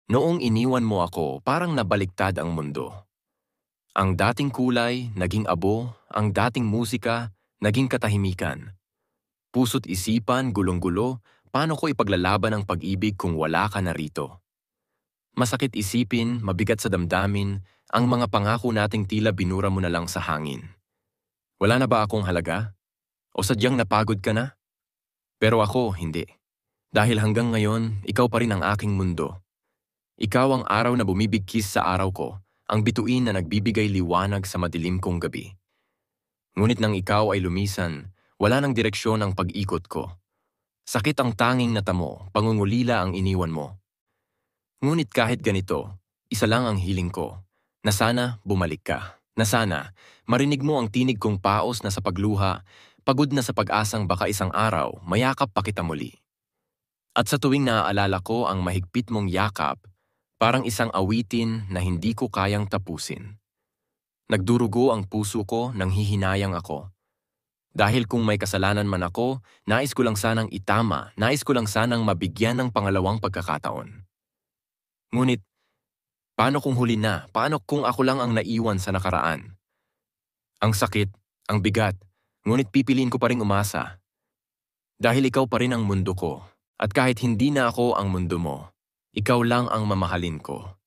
Noong iniwan mo ako, parang nabaliktad ang mundo. Ang dating kulay, naging abo, ang dating musika, naging katahimikan. Puso't isipan, gulong-gulo, paano ko ipaglalaban ang pag-ibig kung wala ka na rito? Masakit isipin, mabigat sa damdamin, ang mga pangako nating tila binura mo na lang sa hangin. Wala na ba akong halaga? O sadyang napagod ka na? Pero ako, hindi. Dahil hanggang ngayon, ikaw pa rin ang aking mundo. Ikaw ang araw na bumibigkis sa araw ko, ang bituin na nagbibigay liwanag sa madilim kong gabi. Ngunit nang ikaw ay lumisan, wala nang direksyon ang pag-ikot ko. Sakit ang tanging natamo, pangungulila ang iniwan mo. Ngunit kahit ganito, isa lang ang hiling ko, na sana bumalik ka. Na sana, marinig mo ang tinig kong paos na sa pagluha, pagod na sa pag-asang baka isang araw, mayakap pa kita muli. At sa tuwing naaalala ko ang mahigpit mong yakap, parang isang awitin na hindi ko kayang tapusin. Nagdurugo ang puso ko nang hihinayang ako. Dahil kung may kasalanan man ako, nais ko lang sanang itama, nais ko lang sanang mabigyan ng pangalawang pagkakataon. Ngunit, paano kung huli na? Paano kung ako lang ang naiwan sa nakaraan? Ang sakit, ang bigat, ngunit pipiliin ko pa ring umasa. Dahil ikaw pa rin ang mundo ko, at kahit hindi na ako ang mundo mo, ikaw lang ang mamahalin ko.